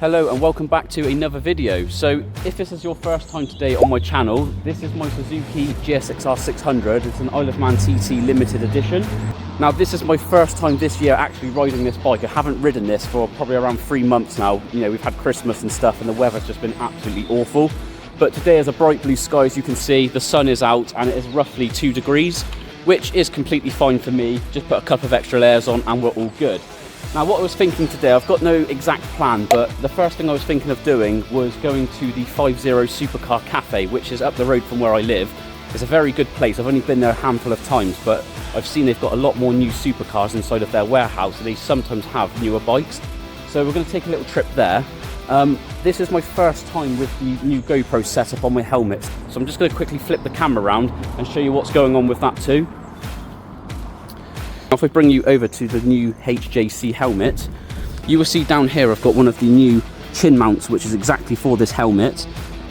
Hello and welcome back to another video. So if this is your first time today on my channel, this is my Suzuki GSXR 600. It's an Isle of Man TT limited edition. Now this is my first time this year actually riding this bike. I haven't ridden this for probably around 3 months now. You know, we've had Christmas and stuff and the weather's just been absolutely awful. But today is a bright blue sky, as you can see. The sun is out and it is roughly 2 degrees, which is completely fine for me. Just put a couple of extra layers on and we're all good. Now what I was thinking today, I've got no exact plan, but the first thing I was thinking of doing was going to the 50 Supercar Cafe, which is up the road from where I live. It's a very good place. I've only been there a handful of times, but I've seen they've got a lot more new supercars inside of their warehouse, and they sometimes have newer bikes. So we're going to take a little trip there. This is my first time with the new GoPro setup on my helmet, so I'm just going to quickly flip the camera around and show you what's going on with that too. If I bring you over to the new HJC helmet, you will see down here I've got one of the new chin mounts, which is exactly for this helmet,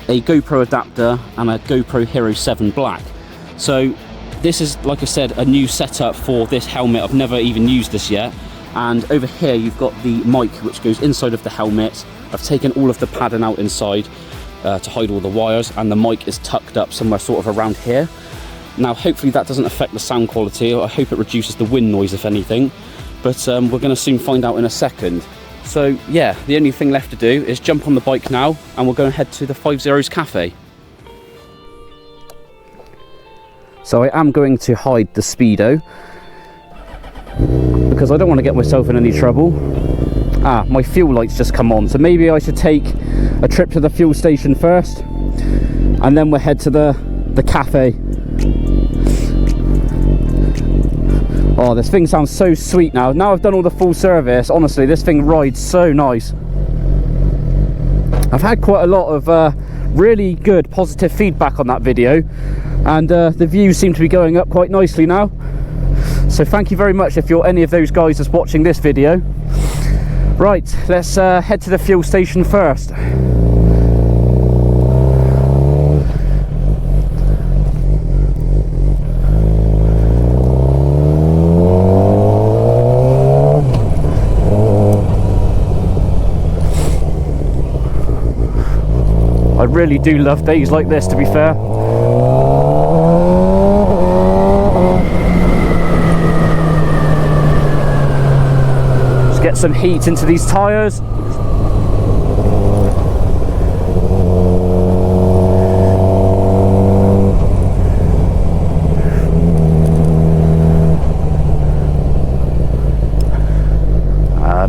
a GoPro adapter and a GoPro Hero 7 Black. So this is, like I said, a new setup for this helmet. I've never even used this yet. And over here you've got the mic which goes inside of the helmet. I've taken all of the padding out inside to hide all the wires, and the mic is tucked up somewhere sort of around here. Now hopefully that doesn't affect the sound quality. I hope it reduces the wind noise if anything, but we're going to soon find out in a second. So yeah, the only thing left to do is jump on the bike now and we'll go and head to the 50's Cafe. So I am going to hide the Speedo because I don't want to get myself in any trouble. Ah, my fuel light's just come on, so maybe I should take a trip to the fuel station first and then we'll head to the cafe. Oh, this thing sounds so sweet now. Now I've done all the full service, honestly, this thing rides so nice. I've had quite a lot of really good positive feedback on that video, and the views seem to be going up quite nicely now. So thank you very much if you're any of those guys that's watching this video. Right, let's head to the fuel station first. I really do love days like this, to be fair. Let's get some heat into these tyres.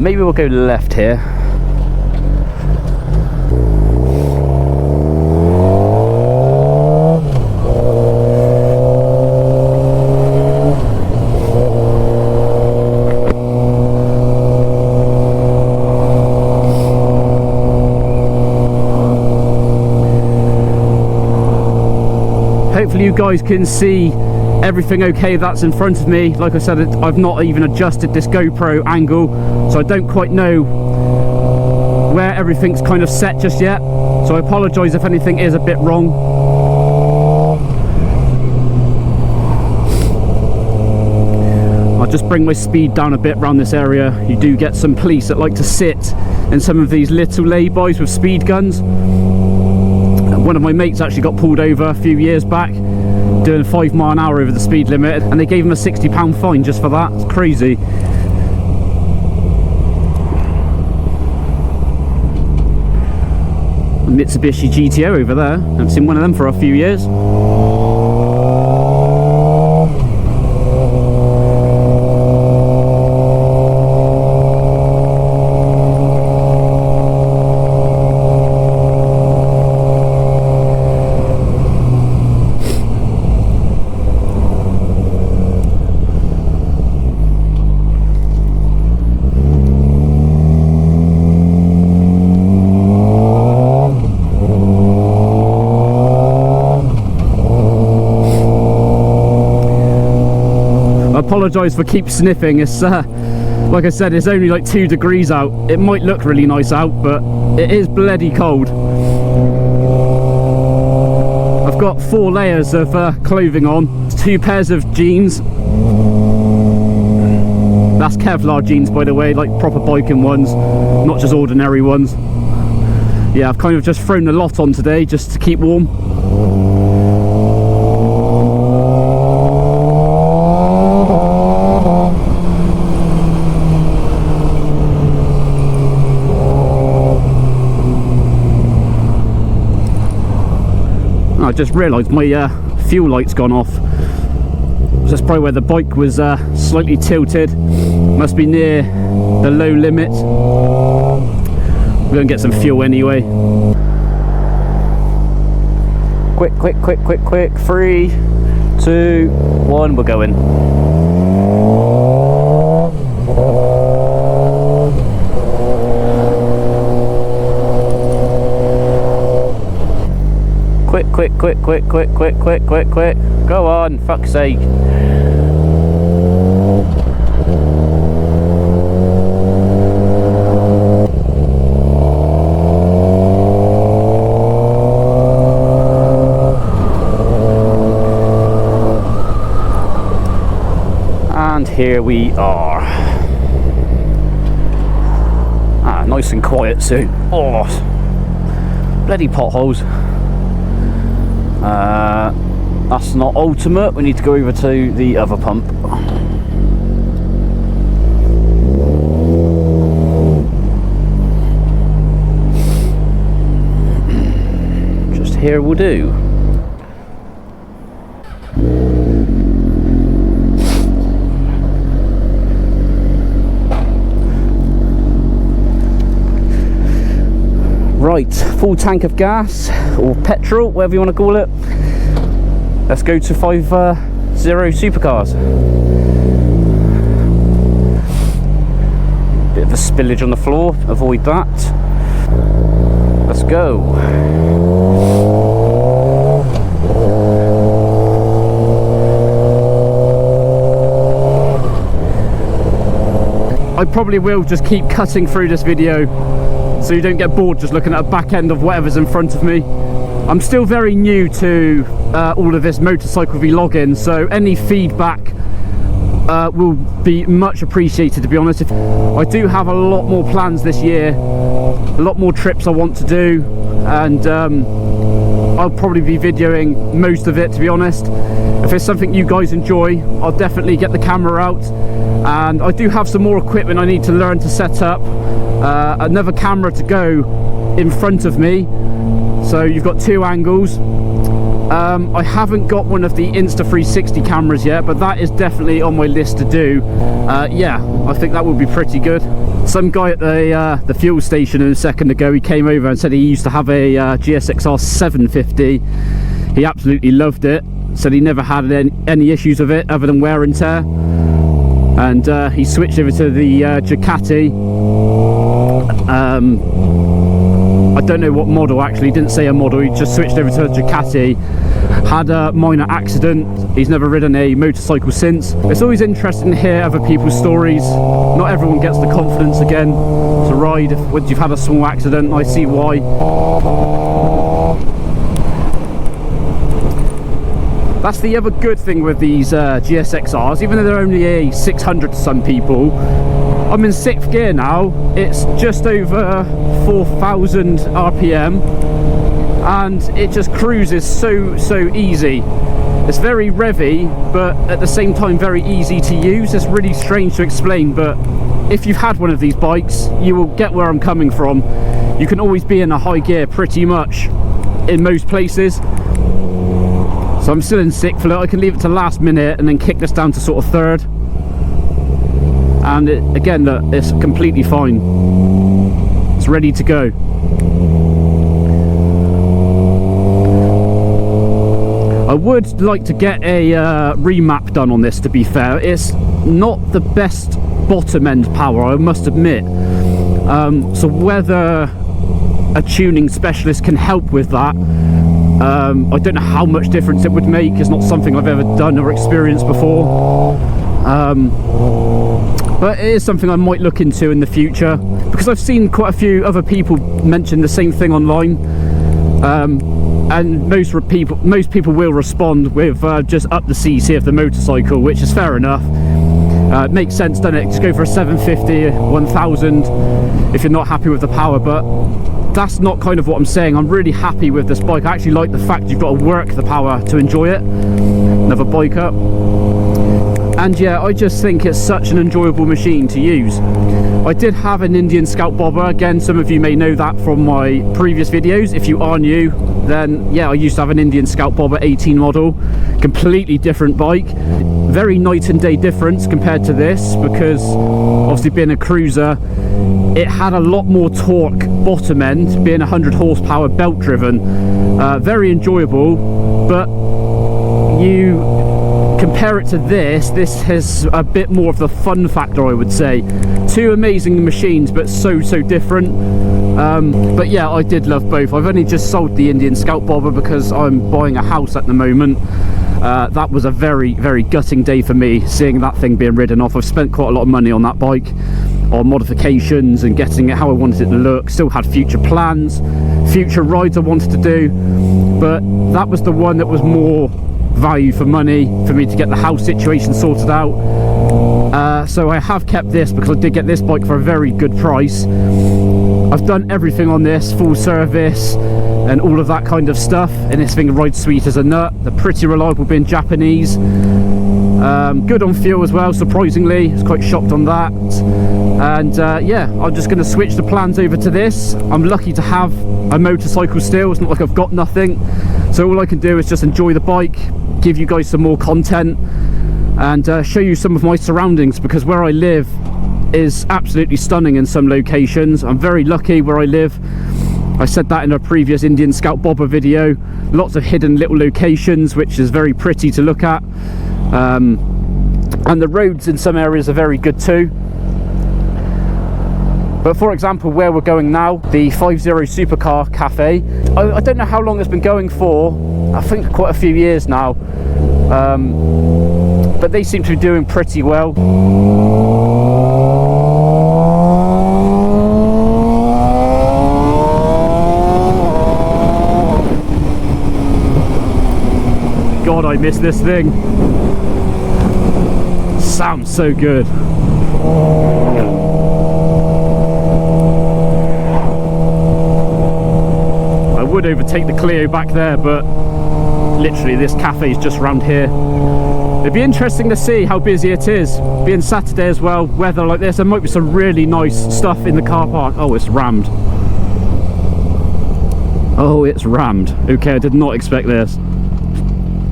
Maybe we'll go left here. Hopefully you guys can see everything okay that's in front of me. Like I said, I've not even adjusted this GoPro angle, so I don't quite know where everything's kind of set just yet. So I apologise if anything is a bit wrong. I'll just bring my speed down a bit around this area. You do get some police that like to sit in some of these little laybys with speed guns. One of my mates actually got pulled over a few years back doing 5 miles an hour over the speed limit, and they gave him a £60 fine just for that. It's crazy. A Mitsubishi GTO over there. Haven't seen one of them for a few years. Apologise for keep sniffing. It's like I said, it's only like 2 degrees out. It might look really nice out, but it is bloody cold. I've got 4 layers of clothing on, 2 pairs of jeans. That's Kevlar jeans, by the way, like proper biking ones, not just ordinary ones. yeah, I've kind of just thrown a lot on today just to keep warm. I just realised my fuel light's gone off. That's probably where the bike was slightly tilted. Must be near the low limit. We're going to get some fuel anyway. Quick, quick, quick, quick, quick. 3, 2, 1, we're going. Quick, quick, quick, quick, quick, quick, quick, quick, quick. Go on, fuck's sake. And here we are. Ah, nice and quiet soon. Oh, bloody potholes. That's not ultimate. We need to go over to the other pump. Just here will do. Right, full tank of gas or petrol, whatever you want to call it. Let's go to 50 supercars. Bit of a spillage on the floor, avoid that. Let's go. I probably will just keep cutting through this video so you don't get bored just looking at the back end of whatever's in front of me. I'm still very new to all of this motorcycle vlogging, so any feedback will be much appreciated, to be honest. I do have a lot more plans this year, a lot more trips I want to do, and I'll probably be videoing most of it, to be honest. If it's something you guys enjoy, I'll definitely get the camera out, and I do have some more equipment I need to learn to set up. Another camera to go in front of me, so you've got 2 angles. I haven't got one of the Insta360 cameras yet, but that is definitely on my list to do. Yeah, I think that would be pretty good. Some guy at the fuel station a second ago, he came over and said he used to have a GSXR 750. He absolutely loved it, said he never had any issues with it other than wear and tear, and he switched over to the Ducati. I don't know what model actually, didn't say a model, he just switched over to a Ducati. Had a minor accident, he's never ridden a motorcycle since. It's always interesting to hear other people's stories. Not everyone gets the confidence again to ride once you've had a small accident. I see why. That's the other good thing with these GSXRs, even though they're only a 600 to some people. I'm in 6th gear now, it's just over 4,000 RPM, and it just cruises so easy. It's very revvy, but at the same time very easy to use. It's really strange to explain, but if you've had one of these bikes, you will get where I'm coming from. You can always be in a high gear pretty much in most places. So I'm still in 6th for it. I can leave it to last minute and then kick this down to sort of 3rd. And again, look, it's completely fine. It's ready to go. I would like to get a remap done on this, to be fair. It's not the best bottom end power, I must admit. So whether a tuning specialist can help with that, I don't know how much difference it would make. It's not something I've ever done or experienced before. But it is something I might look into in the future, because I've seen quite a few other people mention the same thing online, and most people will respond with just up the CC of the motorcycle, which is fair enough. It makes sense, doesn't it? Just go for a 750, 1000 if you're not happy with the power. But that's not kind of what I'm saying. I'm really happy with this bike. I actually like the fact you've got to work the power to enjoy it. Another bike up. And yeah, I just think it's such an enjoyable machine to use. I did have an Indian Scout bobber. Again, some of you may know that from my previous videos. If you are new, then yeah, I used to have an Indian Scout bobber 18 model. Completely different bike. Very night and day difference compared to this, because obviously being a cruiser, it had a lot more torque bottom end, being 100 horsepower belt driven. Very enjoyable, but you compare it to this has a bit more of the fun factor, I would say. Two amazing machines, but so different. But yeah, I did love both. I've only just sold the Indian Scout bobber because I'm buying a house at the moment. That was a very gutting day for me, seeing that thing being ridden off. I've spent quite a lot of money on that bike, on modifications and getting it how I wanted it to look. Still had future plans, future rides I wanted to do, but that was the one that was more value for money for me to get the house situation sorted out. So I have kept this because I did get this bike for a very good price. I've done everything on this, full service and all of that kind of stuff, and this thing rides sweet as a nut. They're pretty reliable being Japanese. Good on fuel as well, surprisingly. I was quite shocked on that. And yeah, I'm just going to switch the plans over to this. I'm lucky to have a motorcycle still. It's not like I've got nothing, so all I can do is just enjoy the bike, give you guys some more content, and show you some of my surroundings, because where I live is absolutely stunning in some locations. I'm very lucky where I live. I said that in a previous Indian Scout bobber video. Lots of hidden little locations, which is very pretty to look at. And the roads in some areas are very good too. But for example, where we're going now, the 50 Supercar Cafe, I don't know how long it's been going for. I think quite a few years now. But they seem to be doing pretty well. God, I miss this thing. Sounds so good. I would overtake the Clio back there, but literally this cafe is just round here. It'd be interesting to see how busy it is. Being Saturday as well, weather like this, there might be some really nice stuff in the car park. Oh, it's rammed. Oh, it's rammed. Okay, I did not expect this.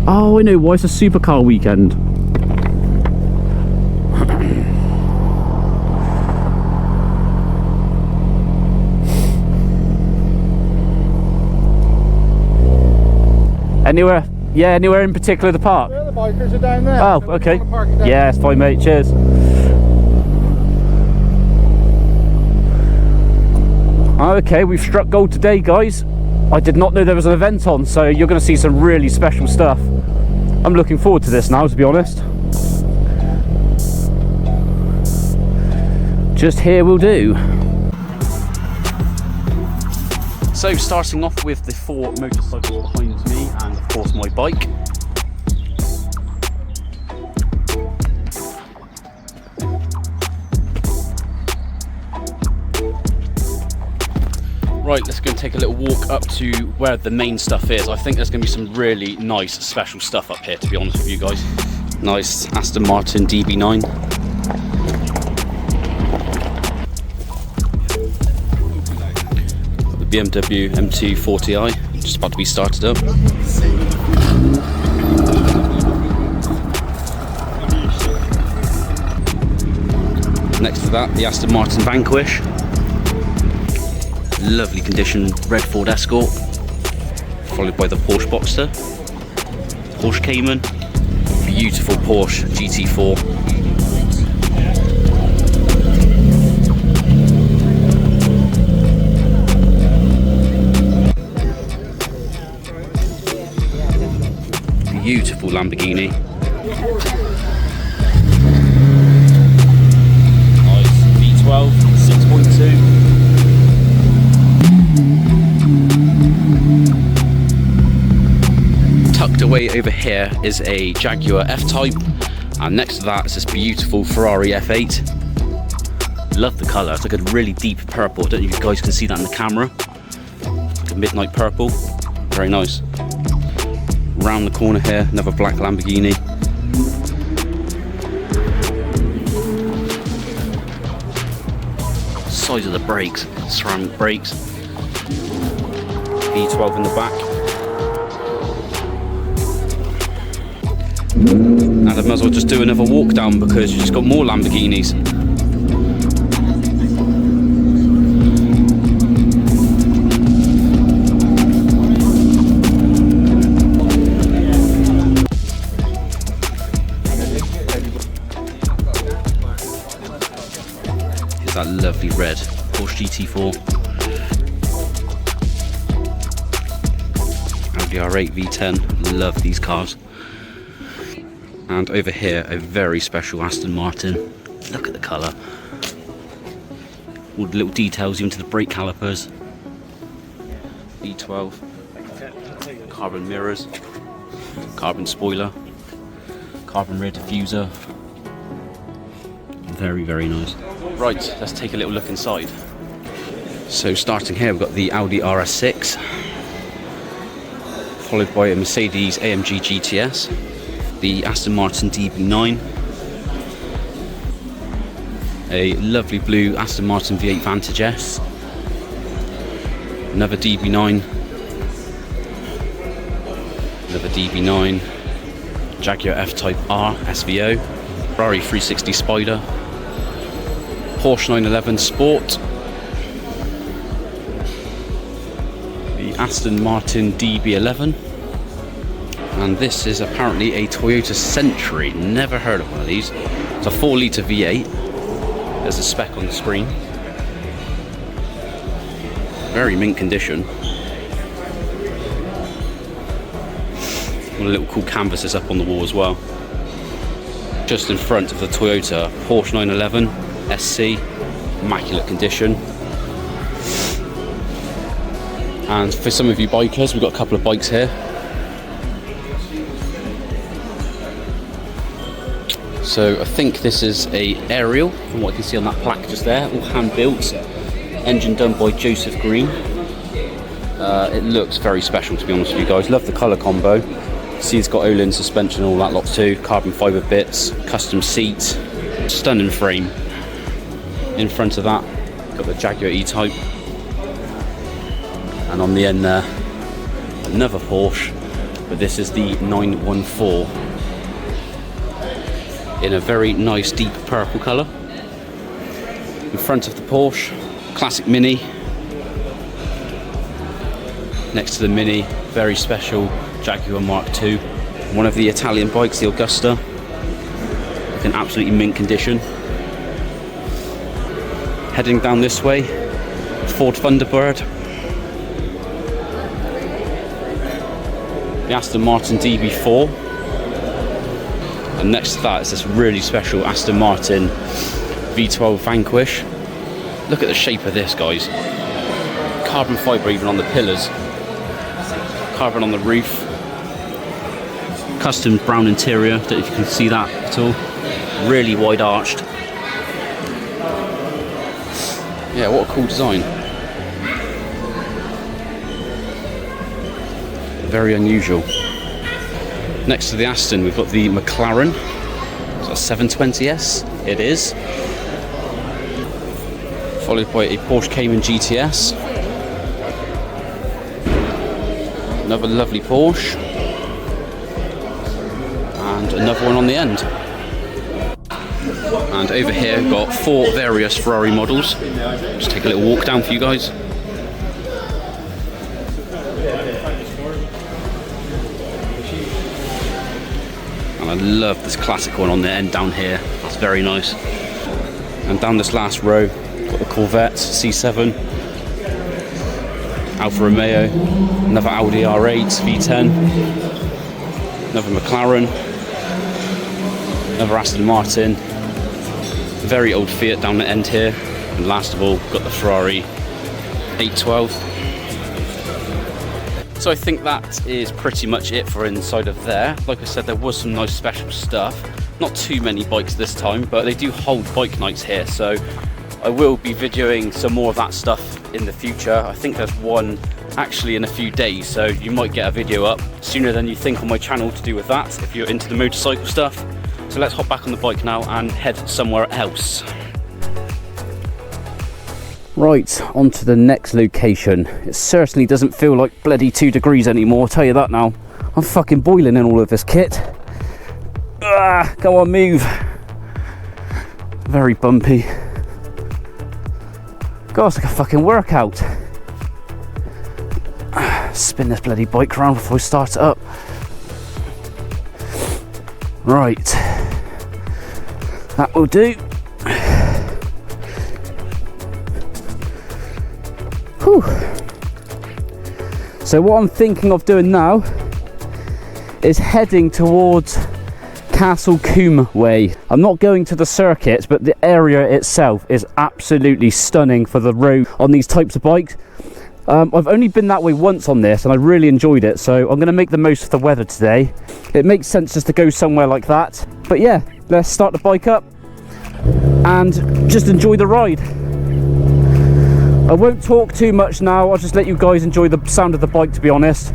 Oh, I know why. It's a supercar weekend. Anywhere? Yeah, anywhere in particular the park? Yeah, the bikers are down there. Oh, okay. Yeah, it's fine, mate. Cheers. Okay, we've struck gold today, guys. I did not know there was an event on, so you're going to see some really special stuff. I'm looking forward to this now, to be honest. Just here will do. So starting off with the 4 motorcycles behind me, and of course my bike. Right, let's go and take a little walk up to where the main stuff is. I think there's going to be some really nice special stuff up here, to be honest with you guys. Nice Aston Martin DB9. Got the BMW M2 40i, just about to be started up. Next to that, the Aston Martin Vanquish. Lovely condition red Ford Escort, followed by the Porsche Boxster, Porsche Cayman, beautiful Porsche GT4. Beautiful Lamborghini. Nice V12 6.2. Tucked away over here is a Jaguar F-Type, and next to that is this beautiful Ferrari F8. Love the colour, it's like a really deep purple. I don't know if you guys can see that in the camera. midnight purple. Very nice. Round the corner here, another black Lamborghini. Size of the brakes, ceramic brakes. V12 in the back. And I might as well just do another walk down because you just got more Lamborghinis. Here's that lovely red Porsche GT4. Audi R8 V10, love these cars. And over here, a very special Aston Martin. Look at the colour. All the little details into the brake calipers. V12. Carbon mirrors. Carbon spoiler. Carbon rear diffuser. Very, very nice. Right, let's take a little look inside. So starting here, we've got the Audi RS6. Followed by a Mercedes AMG GTS. The Aston Martin DB9, a lovely blue Aston Martin V8 Vantage S, another DB9, another DB9, Jaguar F-Type R SVO, Ferrari 360 Spider, Porsche 911 Sport, the Aston Martin DB11, and this is apparently a Toyota Century. Never heard of one of these. It's a 4-litre V8. There's a spec on the screen. Very mint condition. One little cool canvases up on the wall as well. Just in front of the Toyota Porsche 911 SC, immaculate condition. And for some of you bikers, we've got a couple of bikes here. So I think this is a aerial, from what I can see on that plaque just there, all hand built, engine done by Joseph Green. It looks very special, to be honest with you guys. Love the colour combo. See, it's got Olin suspension, all that lot too, carbon fibre bits, custom seats, stunning frame. In front of that, got the Jaguar E-Type, and on the end there, another Porsche, but this is the 914. In a very nice deep purple colour. In front of the Porsche, classic Mini. Next to the Mini, very special Jaguar Mark II. One of the Italian bikes, the Augusta. In absolutely mint condition. Heading down this way, Ford Thunderbird. The Aston Martin DB4. And next to that is this really special Aston Martin V12 Vanquish. Look at the shape of this, guys. Carbon fibre even on the pillars. Carbon on the roof. Custom brown interior, don't know if you can see that at all. Really wide arched. Yeah, what a cool design. Very unusual. Next to the Aston, we've got the McLaren. Is that 720S? It is. Followed by a Porsche Cayman GTS. Another lovely Porsche. And another one on the end. And over here, we've got 4 various Ferrari models. Just take a little walk down for you guys. I love this classic one on the end down here. That's very nice. And down this last row, got the Corvette C7, Alfa Romeo, another Audi R8 V10, another McLaren, another Aston Martin, very old Fiat down the end here, and last of all, got the Ferrari 812. So I think that is pretty much it for inside of there. Like I said, there was some nice special stuff. Not too many bikes this time, but they do hold bike nights here. So I will be videoing some more of that stuff in the future. I think there's one actually in a few days, so you might get a video up sooner than you think on my channel to do with that if you're into the motorcycle stuff. So let's hop back on the bike now and head somewhere else. Right, on to the next location. It certainly doesn't feel like bloody 2 degrees anymore, I'll tell you that now. I'm fucking boiling in all of this kit. Go on, move. Very bumpy. God, it's like a fucking workout. Spin this bloody bike around before we start it up. Right. That will do. Whew. So what I'm thinking of doing now is heading towards Castle Combe way. I'm not going to the circuit, but the area itself is absolutely stunning for the road on these types of bikes. I've only been that way once on this and I really enjoyed it, so I'm going to make the most of the weather today. It makes sense just to go somewhere like that. But yeah, let's start the bike up and just enjoy the ride. I won't talk too much now, I'll just let you guys enjoy the sound of the bike, to be honest.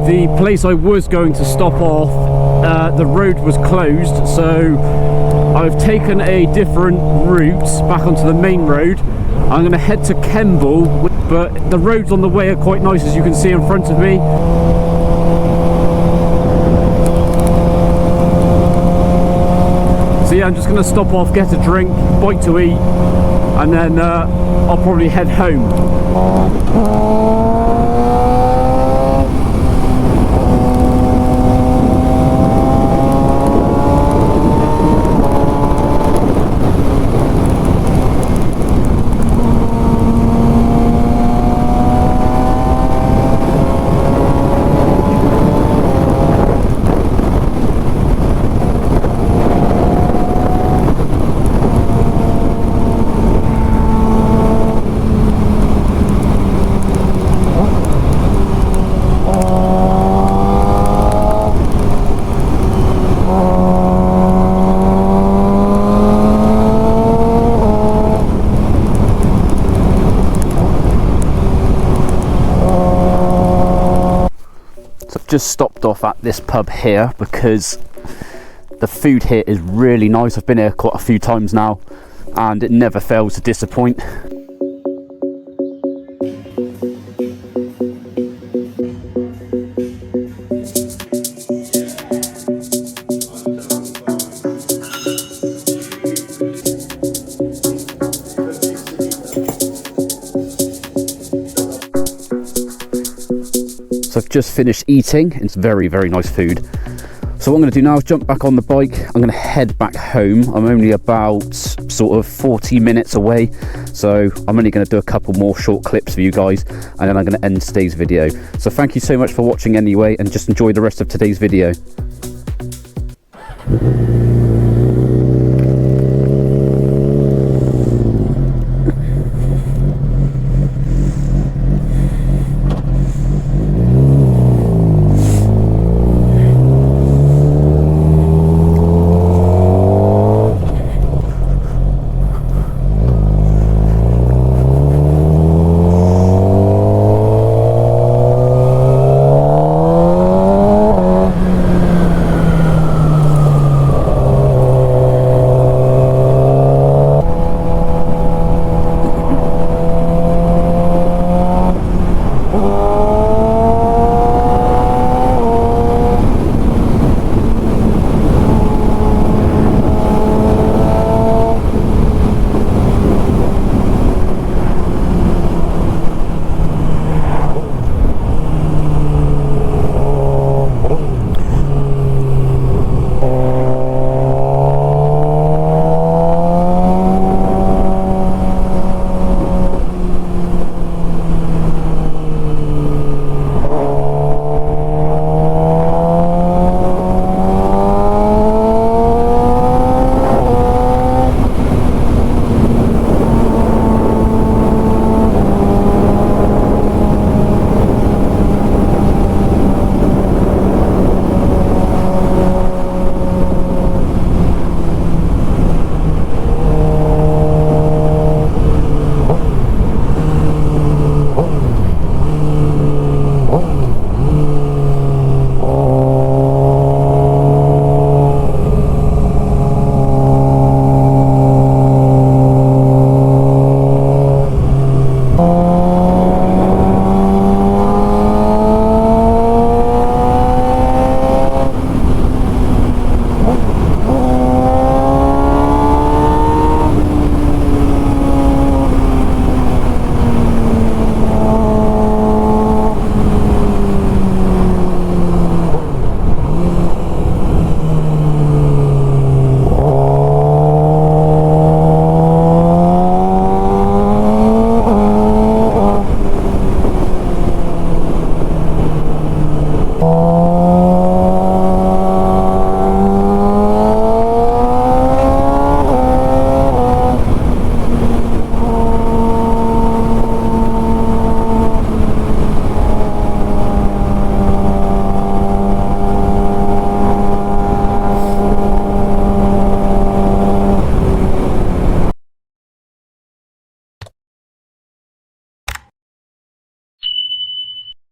the place I was going to stop off, the road was closed, so I've taken a different route back onto the main road. I'm going to head to Kemble, but the roads on the way are quite nice, as you can see in front of me. So yeah, I'm just going to stop off, get a drink, bite to eat, and then I'll probably head home. Just stopped off at this pub here because the food here is really nice. I've been here quite a few times now and it never fails to disappoint. So I've just finished eating. It's very, very nice food. So what I'm going to do now is jump back on the bike. I'm going to head back home. I'm only about sort of 40 minutes away, so I'm only going to do a couple more short clips for you guys, and then I'm going to end today's video. So thank you so much for watching anyway, and just enjoy the rest of today's video.